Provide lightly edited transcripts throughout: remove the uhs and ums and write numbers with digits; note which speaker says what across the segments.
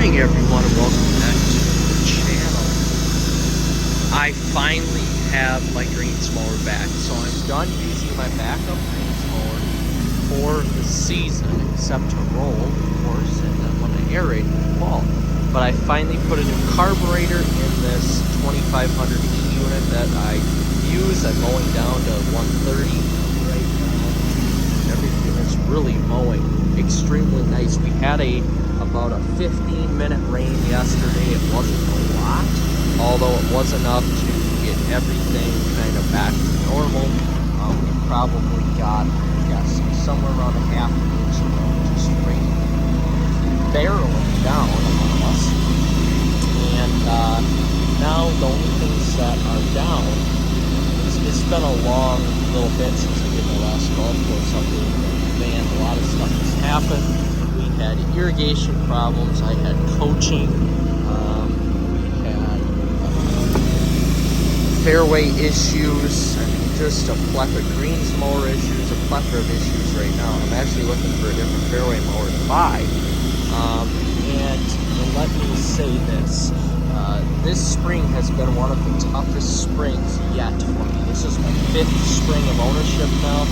Speaker 1: morning, everyone, and welcome back to the channel. I finally have my greens mower back, so I'm done using my backup greens mower for the season, except to roll, of course, and then when I aerate in the fall. But I finally put a new carburetor in this 2500E unit that I use. I'm mowing down to 130 right now. Everything is really mowing extremely nice. We had about a 15-minute rain yesterday. It wasn't a lot, although it was enough to get everything kind of back to normal. We probably got, I guess, somewhere around a half an inch of just rain barreling down on us. And now the only things that are down, it's been a long little bit since we did the last golf course update with the band. A lot of stuff has happened. Had irrigation problems, I had coaching, we had fairway issues, I mean, just a plethora of greens mower issues, a plethora of issues right now. I'm actually looking for a different fairway mower to buy. And let me say this, this spring has been one of the toughest springs yet for me. This is my 5th spring of ownership now,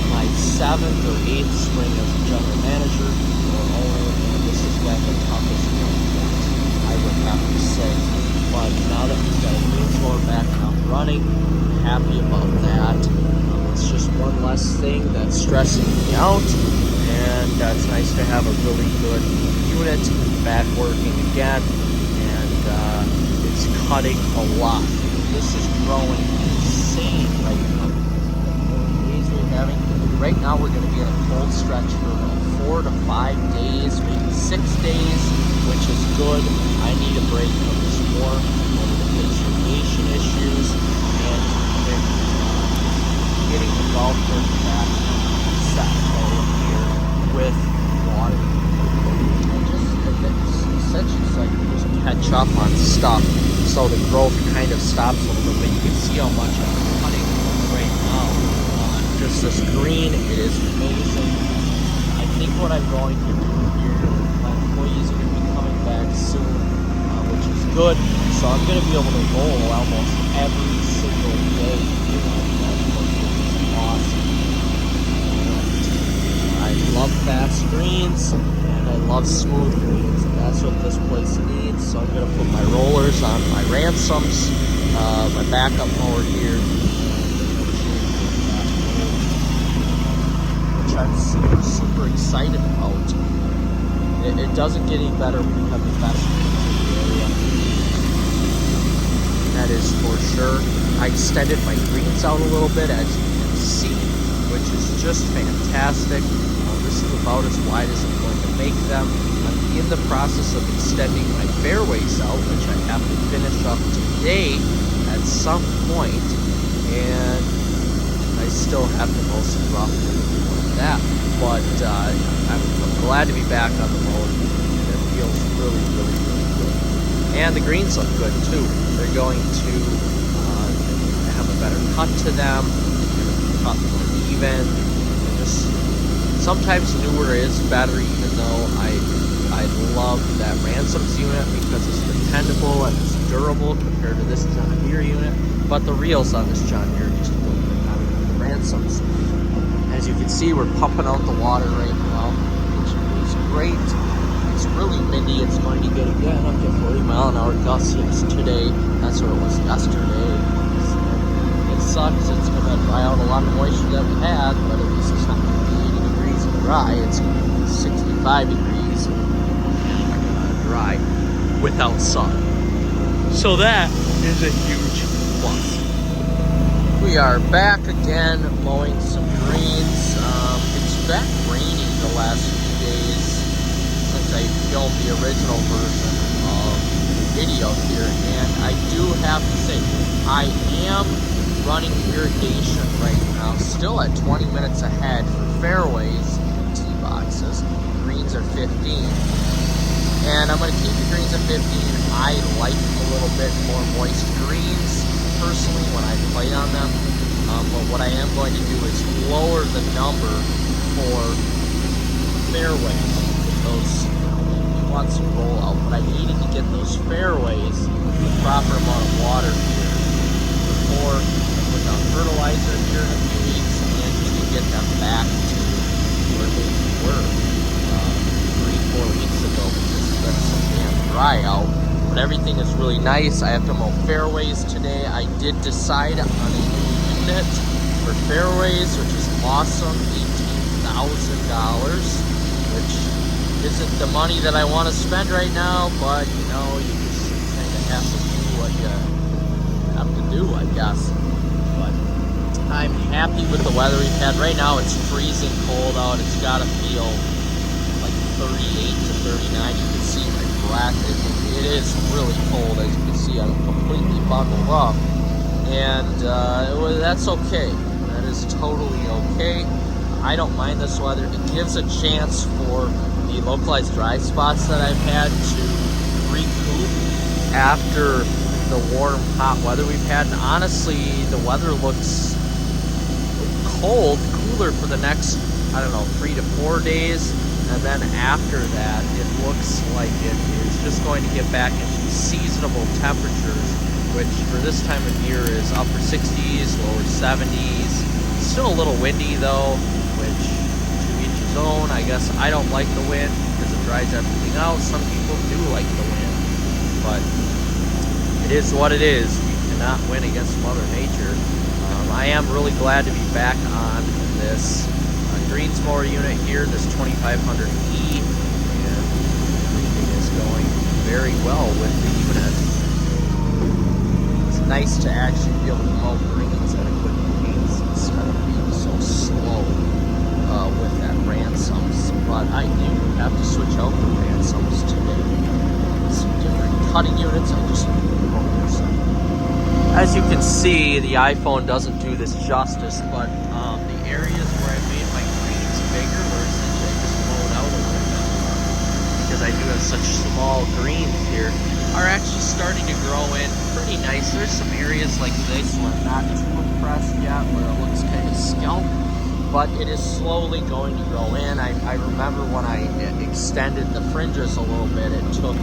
Speaker 1: my 7th or 8th spring as a general manager. And this has been the toughest one I would have to say. But now that we've got a greens mower back and up running, I'm happy about that. It's just one less thing that's stressing me out, and it's nice to have a really good unit back working again, and it's cutting a lot. This is growing insane right now. Days we're having. Right now we're going to be in a cold stretch for about 4 to 5 days, maybe 6 days, which is good. I need a break from this warm in order to fix irrigation issues and getting the golf course back set over here with water. And just essentially so I can just catch up on stuff so the growth kind of stops a little bit. You can see how much I'm cutting right now. Just this green, it is amazing. I think what I'm going to do here, my employees are going to be coming back soon, which is good. So I'm going to be able to roll almost every single day. Which is awesome. I love fast greens, and I love smooth greens, and that's what this place needs. So I'm going to put my rollers on my Ransoms, my backup mower here. I'm super excited about. It doesn't get any better when you have the best greens in the area. That is for sure. I extended my greens out a little bit, as you can see, which is just fantastic. This is about as wide as I'm going to make them. I'm in the process of extending my fairways out, which I have to finish up today at some point, and I still have to mow some rough that, but I'm glad to be back on the mower. It feels really good. And the greens look good too. They're going to have a better cut to them, cut more even. Just sometimes newer is better, even though I love that Ransoms unit because it's dependable and it's durable compared to this John Deere unit. But the reels on this John Deere just a little bit better than the Ransoms. As you can see, we're pumping out the water right now, which is great. It's really windy. It's going to get again up to 40-mile-an-hour gusts today. That's what it was yesterday. It sucks. It's going to dry out a lot of moisture that we had, but at least it's not going to be 80 degrees and dry. It's going to be 65 degrees and dry without sun. So that is a huge plus. We are back again mowing some greens. It's been raining the last few days since I filmed the original version of the video here, and I do have to say I am running irrigation right now, still at 20 minutes ahead for fairways and tee boxes. Greens are 15, and I'm going to keep the greens at 15. I like a little bit more moist greens personally when I play on them, but what I am going to do is lower the number for fairways. Those, you want some roll out but I needed to get those fairways with the proper amount of water here before I put down fertilizer here in a few weeks, and just to get them back to where they were 3-4 weeks ago, because it's been so damn dry out. But everything is really nice. I have to mow fairways today. I did decide on a new unit for fairways, which is awesome, $18,000, which isn't the money that I want to spend right now, but you know, you just kind of have to do what you have to do, I guess. But I'm happy with the weather we've had. Right now it's freezing cold out. It's got to feel like 38 to 39. You can see my breath. It is really cold. As you can see, I'm completely bundled up, and that's okay. That is totally okay. I don't mind this weather. It gives a chance for the localized dry spots that I've had to recoup after the warm, hot weather we've had. And honestly, the weather looks cooler for the next, I don't know, 3 to 4 days. And then after that, it looks like it is just going to get back into seasonable temperatures, which for this time of year is upper 60s, lower 70s. Still a little windy though, which to each his own. I guess I don't like the wind because it dries everything out. Some people do like the wind, but it is what it is. You cannot win against Mother Nature. I am really glad to be back on this greens mower unit here, this 2500E, and everything is going very well with the unit. It's nice to actually be able to mow greens at a quick pace instead of being so slow with that Ransomes. But I do have to switch out the Ransomes today. Some different cutting units. I just focus. As you can see, the iPhone doesn't do this justice, but the areas where I made my greens bigger, where essentially I just mowed out a little bit more, because I do have such small greens here, are actually starting to grow in pretty nice. There's some areas like this where I'm not too impressed yet, where it looks kind of scalp, but it is slowly going to grow in. I remember when I extended the fringes a little bit, it took,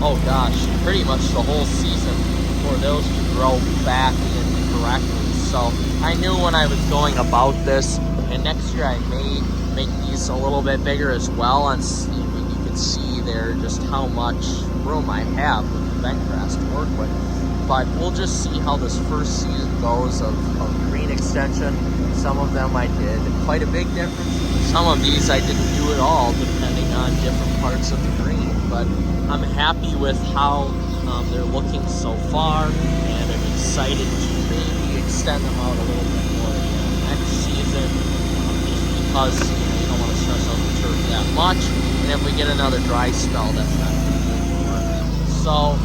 Speaker 1: oh gosh, pretty much the whole season for those to grow back in correctly. So I knew when I was going about this, and next year I may make these a little bit bigger as well, and you can see there just how much room I have with the bent grass to work with. But we'll just see how this first season goes of green extension. Some of them I did quite a big difference. Some of these I didn't do at all, depending on different parts of the green. But I'm happy with how they're looking so far, and I'm excited to maybe extend them out a little bit more next season, just because you don't want to stress out the turf that much. And if we get another dry spell, that's not going to be good for it. So,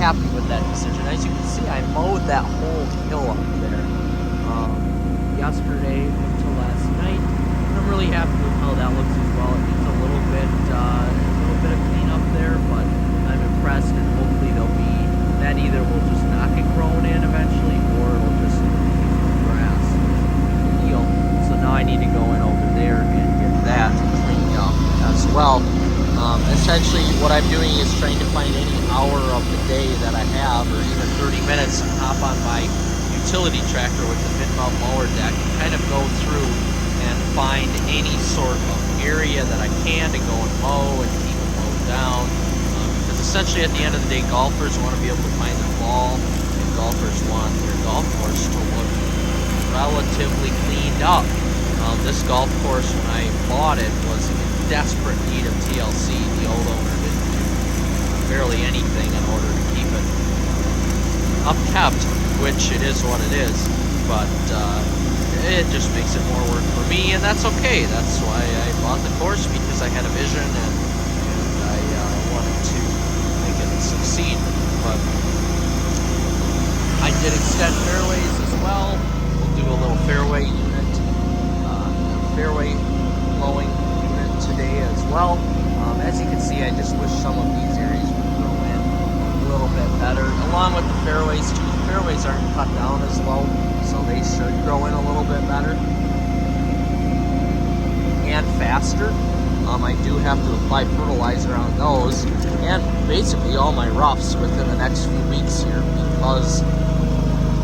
Speaker 1: happy with that decision. As you can see, I mowed that whole hill up there yesterday until last night, and I'm really happy with how that looks as well. It needs a little bit of cleanup there, but I'm impressed, and hopefully there'll be that either will just not get grown in eventually, or it'll just be grass heal. So now I need to go in over there and get that cleaned up as well. Essentially what I'm doing is trying to find any hour of the day that I have, or even 30 minutes, and hop on my utility tractor with the mid-mount mower deck and kind of go through and find any sort of area that I can to go and mow and keep it mowed down. Because essentially at the end of the day, golfers want to be able to find their ball, and golfers want their golf course to look relatively cleaned up. This golf course, when I bought it, was in desperate need of TLC. The old owner didn't do barely anything in order to keep it upkept, which it is what it is, but it just makes it more work for me, and that's okay. That's why I bought the course, because I had a vision, and I wanted to make it succeed. But I did extend fairways as well. We'll do a little fairway unit, fairway mowing unit today as well. As you can see, I just wish some of these areas would grow in a little bit better, along with the fairways too. The fairways aren't cut down as low, so they should grow in a little bit better and faster. I do have to apply fertilizer on those and basically all my roughs within the next few weeks here, because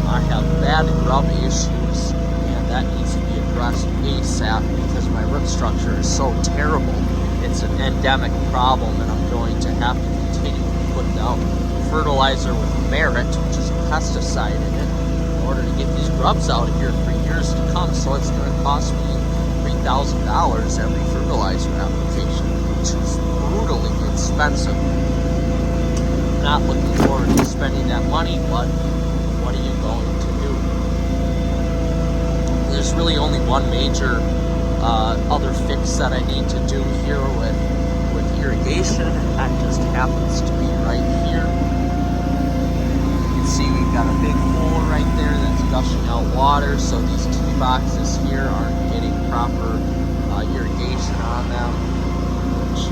Speaker 1: I have bad grub issues and that needs to be addressed ASAP because my root structure is so terrible. It's an endemic problem, and I'm going to have to continue to put down fertilizer with Merit, which is a pesticide in it, in order to get these grubs out of here for years to come. So it's going to cost me $3,000 every fertilizer application, which is brutally expensive. Not looking forward to spending that money, but what are you going to do? There's really only one major other fix that I need to do here with irrigation. That just happens to be right here. You can see we've got a big hole right there that's gushing out water, so these tee boxes here aren't getting proper irrigation on them, which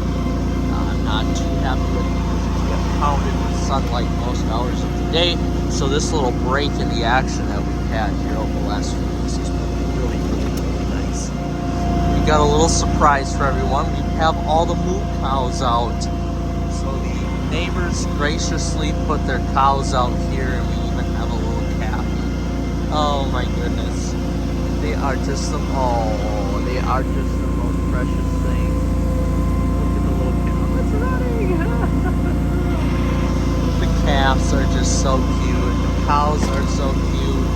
Speaker 1: I'm not too happy with because they get pounded with sunlight most hours of the day. So this little break in the action that we've had here over the last few weeks has been really nice. We got a little surprise for everyone. We have all the moo cows out. So the neighbors graciously put their cows out here, and we even have a little calf. Oh my goodness. They are just the they are just the most precious thing. Look at the little calf that's running. The calves are just so cute. The cows are so cute.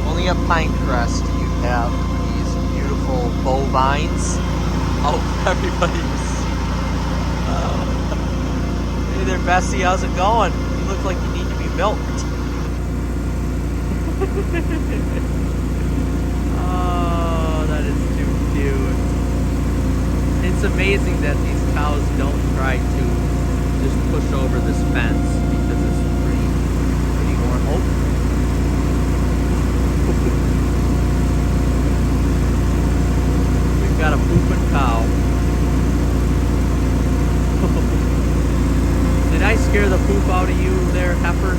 Speaker 1: Only at Pinecrest do you have these beautiful bovines. Oh, everybody was. Hey there, Bessie. How's it going? You look like you need to be milked. Oh, that is too cute. It's amazing that these cows don't try to just push over this fence because it's pretty warm. Oh. We've got a pooping cow. Did I scare the poop out of you there, heifer?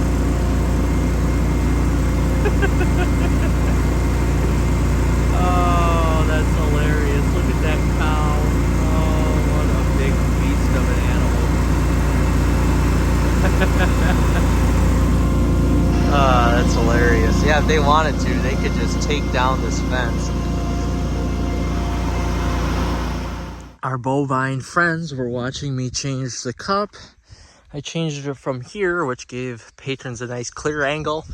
Speaker 1: Oh, that's hilarious. Look at that cow. Oh, what a big beast of an animal. That's hilarious. Yeah, if they wanted to, they could just take down this fence. Our bovine friends were watching me change the cup. I changed it from here, which gave patrons a nice clear angle,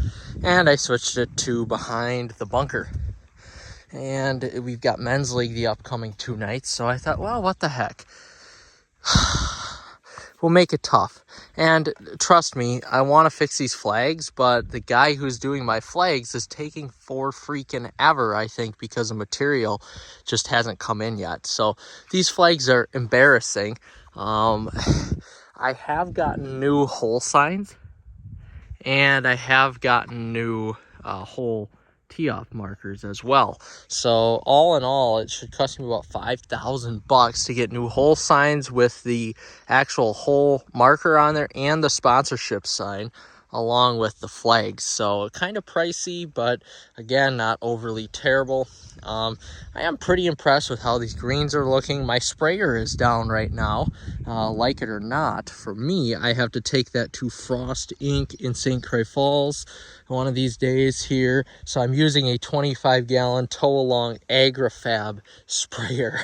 Speaker 1: and I switched it to behind the bunker. And we've got Men's League the upcoming 2 nights, so I thought, well, what the heck? We'll make it tough. And trust me, I want to fix these flags, but the guy who's doing my flags is taking for freaking ever, I think, because the material just hasn't come in yet. So these flags are embarrassing. I have gotten new hole signs, and I have gotten new hole tee-off markers as well. So all in all, it should cost me about $5,000 to get new hole signs with the actual hole marker on there and the sponsorship sign along with the flags. So kind of pricey, but again, not overly terrible. I am pretty impressed with how these greens are looking. My sprayer is down right now, like it or not. For me, I have to take that to Frost Inc. in St. Croix Falls one of these days here. So I'm using a 25-gallon tow-along AgriFab sprayer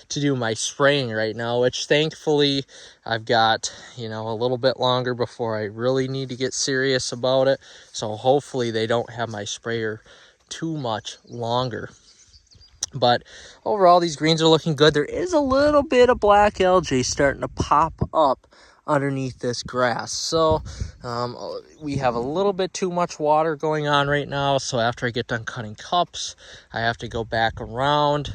Speaker 1: to do my spraying right now, which thankfully I've got, you know, a little bit longer before I really need to get serious about it. So hopefully they don't have my sprayer too much longer. But overall, these greens are looking good. There is a little bit of black algae starting to pop up underneath this grass. So we have a little bit too much water going on right now. So after I get done cutting cups, I have to go back around,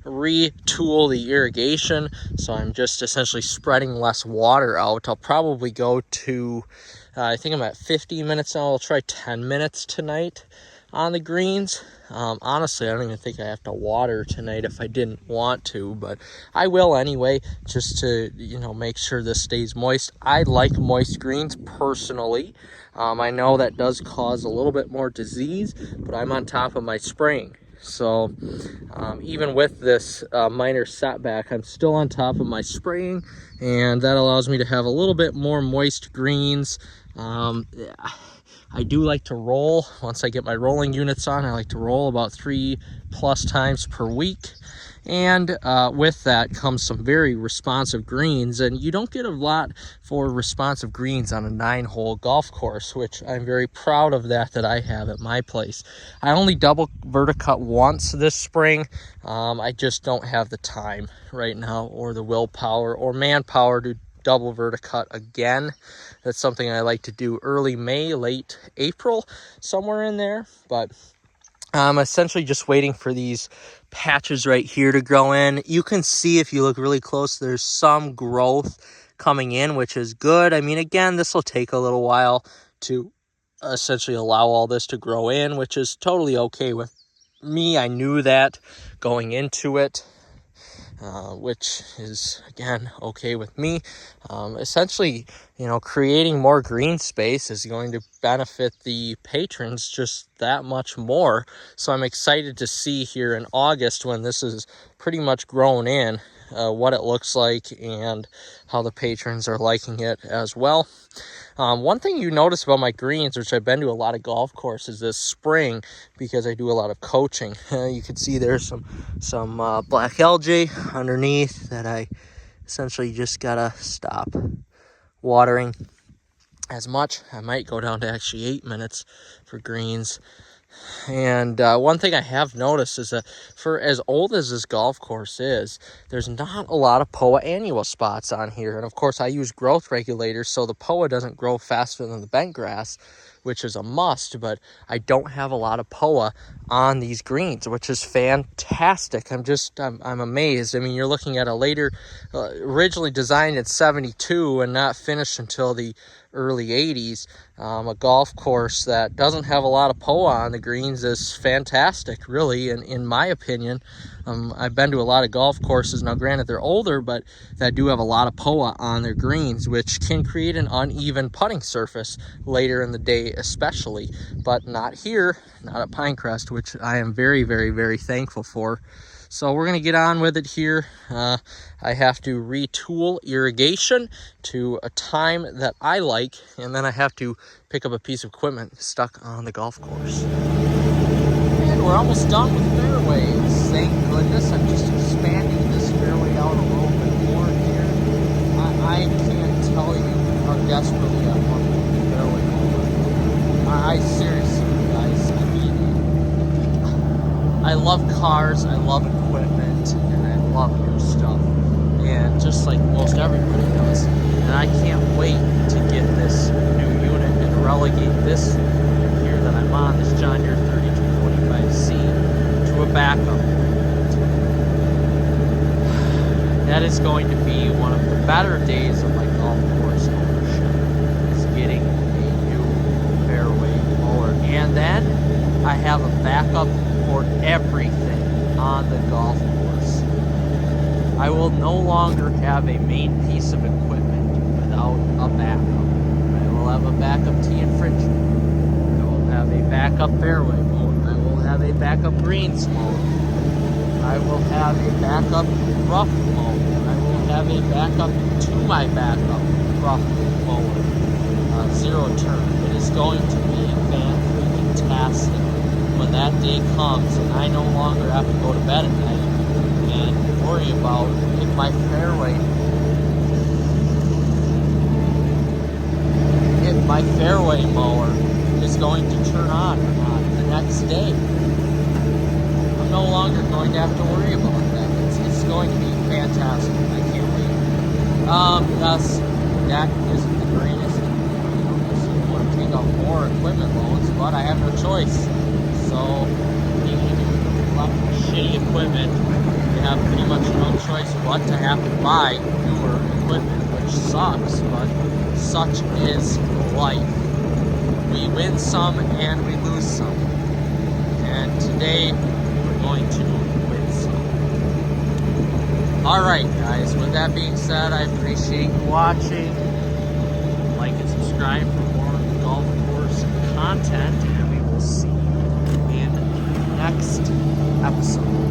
Speaker 1: retool the irrigation. So I'm just essentially spreading less water out. I'll probably go to, I think I'm at 15 minutes now. I'll try 10 minutes tonight on the greens. Honestly, I don't even think I have to water tonight if I didn't want to, but I will anyway, just to, you know, make sure this stays moist. I like moist greens personally. I know that does cause a little bit more disease, but I'm on top of my spraying. So even with this minor setback, I'm still on top of my spraying, and that allows me to have a little bit more moist greens. I do like to roll. Once I get my rolling units on, I like to roll about 3+ times per week. And with that comes some very responsive greens, and you don't get a lot for responsive greens on a 9-hole golf course, which I'm very proud of that I have at my place. I only double verticut once this spring. I just don't have the time right now, or the willpower or manpower to double verticut again. That's something I like to do early May, late April, somewhere in there. But I'm essentially just waiting for these patches right here to grow in. You can see, if you look really close, there's some growth coming in, which is good. I mean, again, this will take a little while to essentially allow all this to grow in, which is totally okay with me. I knew that going into it, which is, again, okay with me. Essentially, you know, creating more green space is going to benefit the patrons just that much more. So I'm excited to see here in August, when this is pretty much grown in, what it looks like and how the patrons are liking it as well. One thing you notice about my greens, which I've been to a lot of golf courses this spring because I do a lot of coaching, you can see there's some black algae underneath that I essentially just gotta stop watering as much. I might go down to actually 8 minutes for greens. And one thing I have noticed is that for as old as this golf course is, there's not a lot of POA annual spots on here. And of course, I use growth regulators, so the POA doesn't grow faster than the bent grass, which is a must. But I don't have a lot of POA on these greens, which is fantastic. I'm amazed. I mean, you're looking at a later, originally designed in 72 and not finished until the early 80s. A golf course that doesn't have a lot of POA on the greens is fantastic, really, and in my opinion. I've been to a lot of golf courses, now granted they're older, but that do have a lot of POA on their greens, which can create an uneven putting surface later in the day especially, but not here, not at Pinecrest, which I am very, very, very thankful for. So we're going to get on with it here. I have to retool irrigation to a time that I like, and then I have to pick up a piece of equipment stuck on the golf course. And we're almost done with fairways. Thank goodness. I'm just expanding this fairway out a little bit more here. I can't tell you how desperately I want the fairway over. I seriously, guys, I mean, I love cars, I love equipment, and I love new stuff, and just like most everybody does. And I can't wait to get this new unit and relegate this unit here that I'm on, this John Deere 3245C, to a backup. That is going to be one of the better days of my golf course ownership, is getting a new fairway mower. And then I have a backup for everything on the golf course. I will no longer have a main piece of equipment without a backup. I will have a backup tee infringement. I will have a backup fairway mower. I will have a backup greens mower. I will have a backup rough mower. I will have a backup to my backup rough mower. Zero turn. It is going to be fantastic when that day comes and I no longer have to go to bed at night and worry about if my fairway mower is going to turn on or not the next day. I'm no longer going to have to worry about that. It's going to be fantastic. I can't wait. Yes, that isn't the greatest. I want to take out more equipment loans, but I have no choice. So, being a lot of shitty equipment, you have pretty much no choice but to have to buy newer equipment, which sucks, but such is life. We win some and we lose some. And today, we're going to win some. Alright, guys, with that being said, I appreciate you watching. Like and subscribe for more golf course content, and we will see you in the next episode.